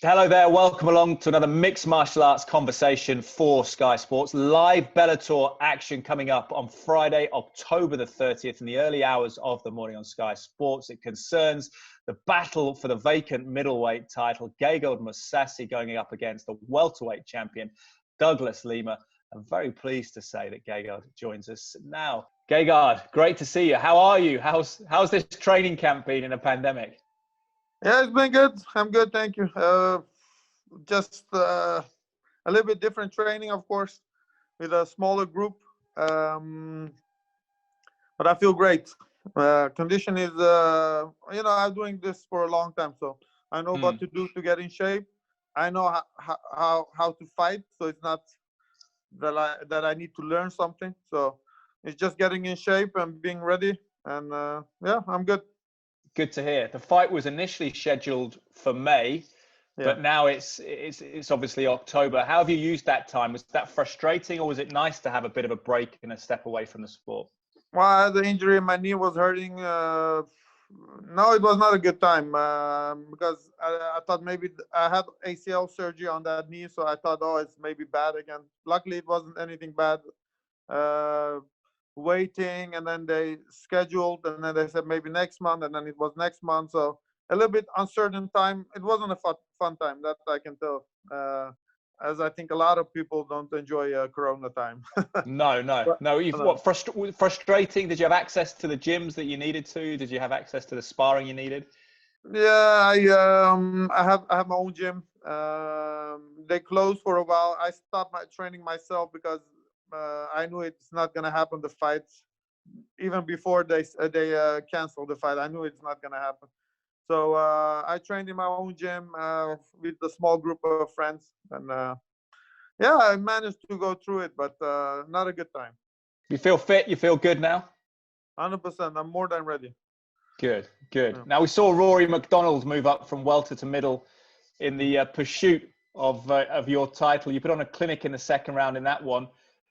Hello there, welcome along to another mixed martial arts conversation for Sky Sports. Live Bellator action coming up on Friday, October the 30th in the early hours of the morning on Sky Sports. It concerns the battle for the vacant middleweight title. Gegard Mousasi going up against the welterweight champion, Douglas Lima. I'm very pleased to say that Gegard joins us now. Gegard, great to see you. How are you? How's this training camp been in a pandemic? Yeah, it's been good. I'm good, thank you. Just a little bit different training, of course, with a smaller group. But I feel great. Condition is, I'm doing this for a long time, so I know what to do to get in shape. I know how to fight, so it's not that I need to learn something. So it's just getting in shape and being ready. And yeah, I'm good. Good to hear. The fight was initially scheduled for May, but now it's obviously October. How have you used that time? Was that frustrating, or was it nice to have a bit of a break and a step away from the sport? Well, the injury in my knee was hurting. No, it was not a good time because I thought maybe I had ACL surgery on that knee, so I thought, oh, it's maybe bad again. Luckily, it wasn't anything bad. Waiting, and then they scheduled, and then they said maybe next month, and then it was next month. So a little bit uncertain time. It wasn't a fun time, that I can tell, as I think a lot of people don't enjoy Corona time. No. Frustrating? Did you have access to the gyms that you needed to? Did you have access to the sparring you needed? Yeah, I have my own gym. They closed for a while. I stopped my training myself because I knew it's not gonna happen. The fight, even before they canceled the fight, I knew it's not gonna happen. So I trained in my own gym with a small group of friends, and yeah, I managed to go through it, but not a good time. You feel fit? You feel good now? 100%. I'm more than ready. Good. Yeah. Now we saw Rory McDonald move up from welter to middle in the pursuit of your title. You put on a clinic in the second round in that one.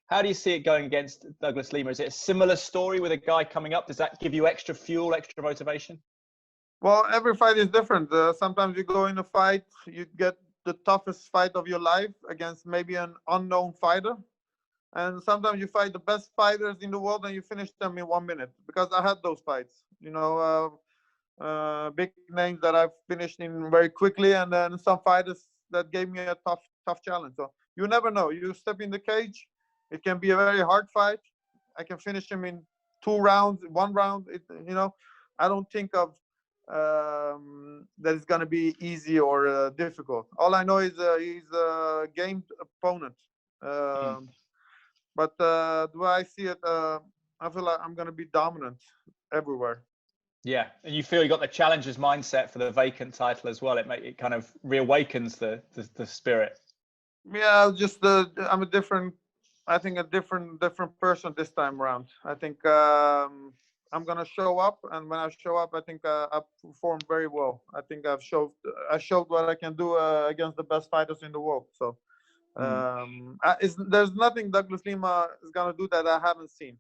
How do you see it going against Douglas Lima? Is it a similar story with a guy coming up? Does that give you extra fuel, extra motivation? Well, every fight is different. Sometimes you go in a fight, you get the toughest fight of your life against maybe an unknown fighter. And sometimes you fight the best fighters in the world and you finish them in 1 minute. Because I had those fights, big names that I've finished in very quickly, and then some fighters that gave me a tough challenge. So you never know. You step in the cage, it can be a very hard fight. I can finish him in 2 rounds, 1 round. I don't think of that it's gonna be easy or difficult. All I know is he's a game opponent. But do I see it? I feel like I'm gonna be dominant everywhere. Yeah, and you feel you got the challenger's mindset for the vacant title as well. It kind of reawakens the spirit. Yeah, just I'm a different person this time around. I think I'm gonna show up, and when I show up, I think I performed very well. I think I showed what I can do against the best fighters in the world. So there's nothing Douglas Lima is gonna do that I haven't seen.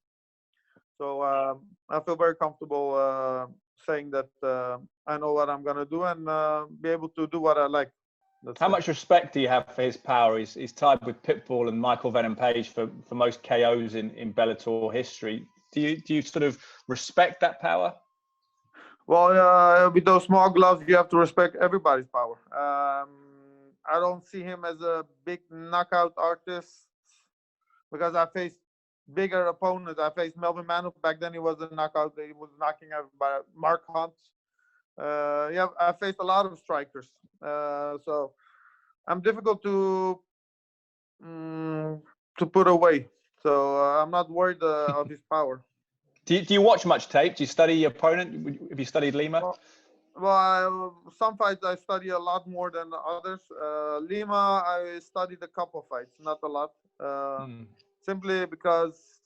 So I feel very comfortable saying that I know what I'm gonna do and be able to do what I like. How much respect do you have for his power? He's tied with Pitbull and Michael Venom Page for most KOs in Bellator history. Do you sort of respect that power? Well, with those small gloves, you have to respect everybody's power. I don't see him as a big knockout artist because I faced bigger opponents. I faced Melvin Manhoef. Back then he was a knockout. He was knocking everybody. Mark Hunt. I faced a lot of strikers. So I'm difficult to put away. So I'm not worried of his power. Do you watch much tape? Do you study your opponent? Have you studied Lima? Well, some fights I study a lot more than others. Lima, I studied a couple fights, not a lot. Simply because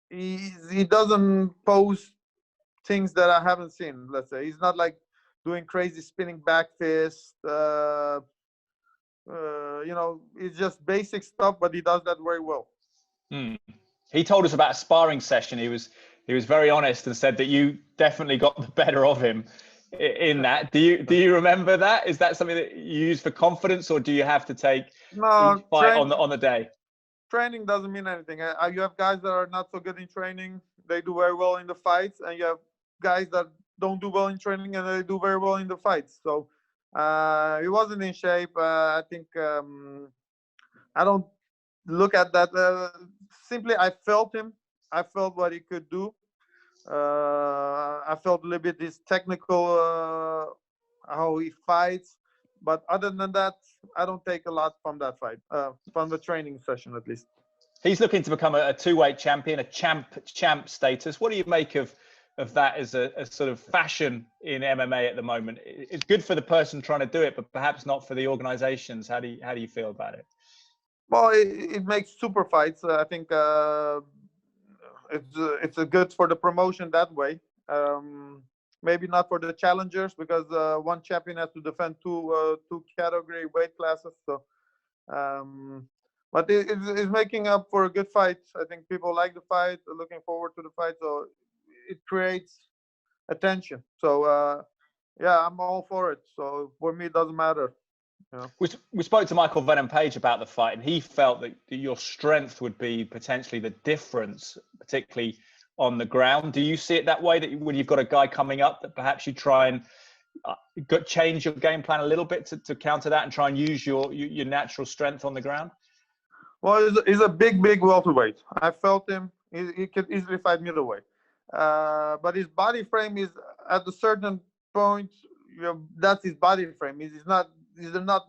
he doesn't pose things that I haven't seen. Let's say he's not like doing crazy spinning back fist. It's just basic stuff, but he does that very well. He told us about a sparring session. He was very honest and said that you definitely got the better of him in that. Do you remember that? Is that something that you use for confidence, or do you have to take each No, fight on the day? training doesn't mean anything. You have guys that are not so good in training. They do very well in the fights, and you have guys that don't do well in training and they do very well in the fights. So he wasn't in shape. I think I don't look at that. Simply, I felt him. I felt what he could do. I felt a little bit his technical, how he fights. But other than that, I don't take a lot from that fight, from the training session at least. He's looking to become a two-weight champion, a champ status. What do you make of that as a sort of fashion in MMA at the moment? It's good for the person trying to do it, but perhaps not for the organizations. How do you feel about it? Well, it makes super fights. I think it's good for the promotion that way. Maybe not for the challengers, because one champion has to defend two category weight classes. So, but it's making up for a good fight. I think people like the fight, looking forward to the fight. So it creates attention. So yeah, I'm all for it. So for me, it doesn't matter. You know? We spoke to Michael Venom Page about the fight, and he felt that your strength would be potentially the difference, particularly on the ground. Do you see it that way, that when you've got a guy coming up, that perhaps you try and change your game plan a little bit to counter that and try and use your natural strength on the ground? Well, he's a big welterweight. I felt him. He could easily fight middleweight. But his body frame is at a certain point, that's his body frame. He's not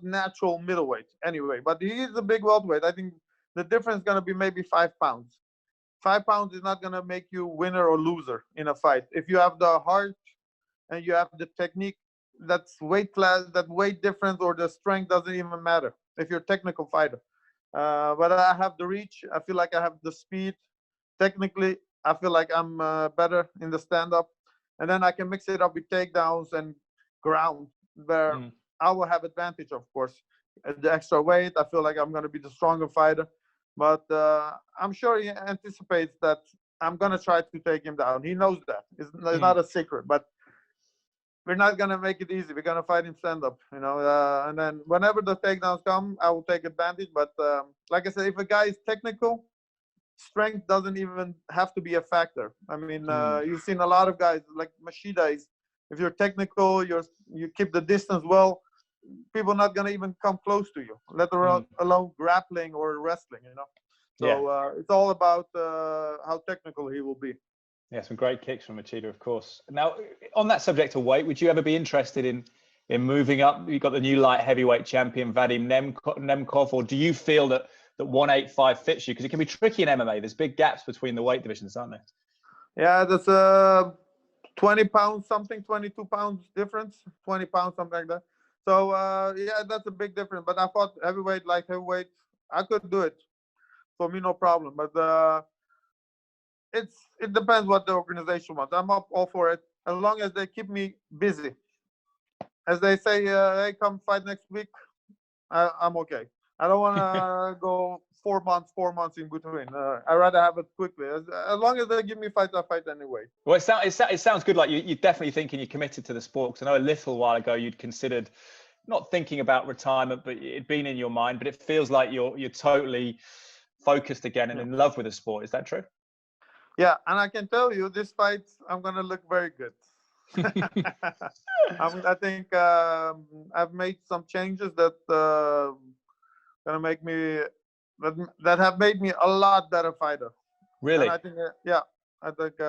natural middleweight anyway. But he is a big welterweight. I think the difference is going to be maybe 5 pounds. 5 pounds is not going to make you winner or loser in a fight. If you have the heart and you have the technique, that's weight class, that weight difference or the strength doesn't even matter if you're a technical fighter. But I have the reach. I feel like I have the speed. Technically, I feel like I'm better in the stand-up. And then I can mix it up with takedowns and ground, where I will have advantage, of course. At the extra weight, I feel like I'm going to be the stronger fighter. But I'm sure he anticipates that I'm going to try to take him down. He knows that. It's not a secret. But we're not going to make it easy. We're going to fight him stand-up, you know. And then whenever the takedowns come, I will take advantage. But like I said, if a guy is technical, strength doesn't even have to be a factor. I mean, you've seen a lot of guys like Machida. If you're technical, you keep the distance well, people are not going to even come close to you, let alone grappling or wrestling, you know. So it's all about how technical he will be. Yeah, some great kicks from Machida, of course. Now, on that subject of weight, would you ever be interested in moving up? You've got the new light heavyweight champion, Vadim Nemkov, or do you feel that 185 fits you? Because it can be tricky in MMA. There's big gaps between the weight divisions, aren't there? Yeah, that's 20 pounds something, 22 pounds difference, 20 pounds, something like that. So, yeah, that's a big difference. But I fought heavyweight, light heavyweight. I could do it. For me, no problem. But it depends what the organization wants. I'm up all for it, as long as they keep me busy. As they say, hey, come fight next week, I'm okay. I don't want to go 4 months in between. I'd rather have it quickly. As long as they give me fights, I fight anyway. Well, it sounds good. Like you're definitely thinking you're committed to the sport. Because I know a little while ago you'd considered not thinking about retirement, but it'd been in your mind. But it feels like you're totally focused again and in love with the sport. Is that true? Yeah, and I can tell you, this fight, I'm gonna look very good. I think I've made some changes that gonna make me that have made me a lot better fighter. Really? And I think I think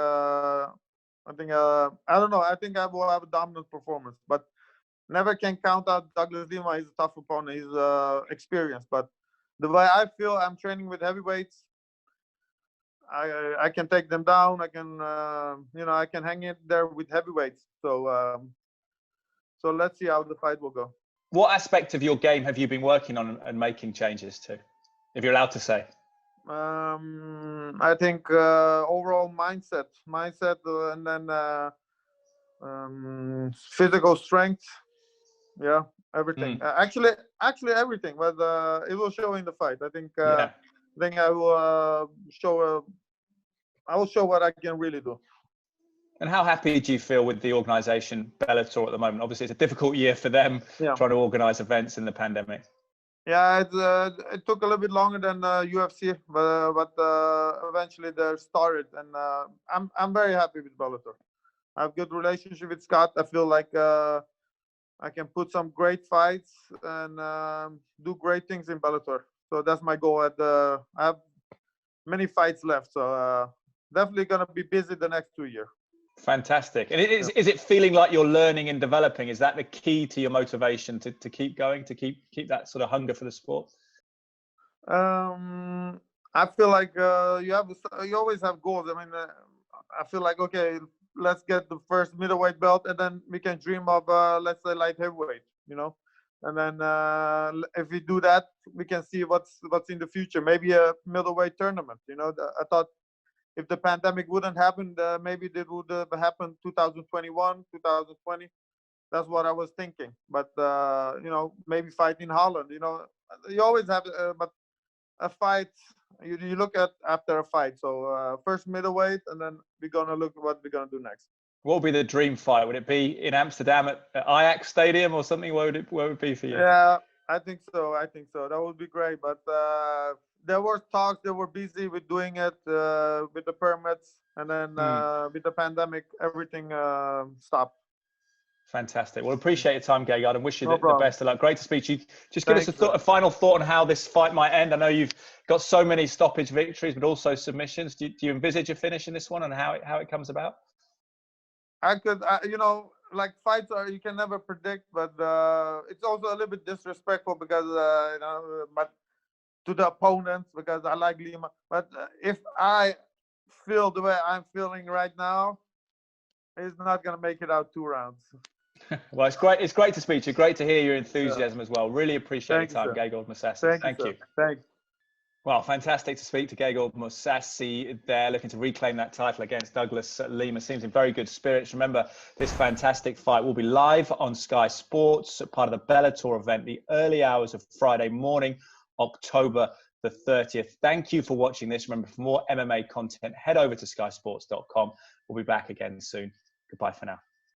I don't know. I think I will have a dominant performance, but never can count out Douglas Lima. He's a tough opponent. He's experienced, but the way I feel, I'm training with heavyweights. I can take them down. I can I can hang in there with heavyweights. So so let's see how the fight will go. What aspect of your game have you been working on and making changes to, if you're allowed to say? I think overall mindset, and then physical strength. Yeah, everything. Actually, everything. But it will show in the fight. I think. I will show. I will show what I can really do. And how happy do you feel with the organisation Bellator at the moment? Obviously, it's a difficult year for them trying to organise events in the pandemic. Yeah, it took a little bit longer than UFC, but eventually they started, and I'm very happy with Bellator. I have good relationship with Scott. I feel like I can put some great fights and do great things in Bellator. So that's my goal. I have many fights left, so definitely gonna be busy the next 2 years. Fantastic. And is it feeling like you're learning and developing? Is that the key to your motivation to keep going, to keep that sort of hunger for the sport? I feel like you always have goals. I mean, I feel like, okay, let's get the first middleweight belt, and then we can dream of let's say light heavyweight, and then if we do that, we can see what's in the future. Maybe a middleweight tournament. I thought if the pandemic wouldn't happen, maybe it would have happened 2021, 2020. That's what I was thinking. But maybe fight in Holland. You always have, but a fight. You look at after a fight. So first middleweight, and then we're gonna look at what we're gonna do next. What would be the dream fight? Would it be in Amsterdam at Ajax Stadium or something? Where would it be for you? Yeah, I think so. That would be great. But there were talks. They were busy with doing it with the permits, and then with the pandemic, everything stopped. Fantastic. Well, appreciate your time, Gegard, and wish you the best of luck. Great to speak to you. Just give us a final thought on how this fight might end. I know you've got so many stoppage victories, but also submissions. Do you envisage a finish in this one, and how it comes about? I could, like fights you can never predict, but it's also a little bit disrespectful because but to the opponents, because I like Lima. But if I feel the way I'm feeling right now, he's not gonna make it out 2 rounds. Well, it's great. It's great to speak to you. Great to hear your enthusiasm as well. Really appreciate your time, Gegard Mousasi. Thank you. Thanks. Well, fantastic to speak to Gegard Mousasi there, looking to reclaim that title against Douglas Lima. Seems in very good spirits. Remember, this fantastic fight will be live on Sky Sports, part of the Bellator event, the early hours of Friday morning, October the 30th. Thank you for watching this. Remember, for more MMA content, head over to skysports.com. We'll be back again soon. Goodbye for now.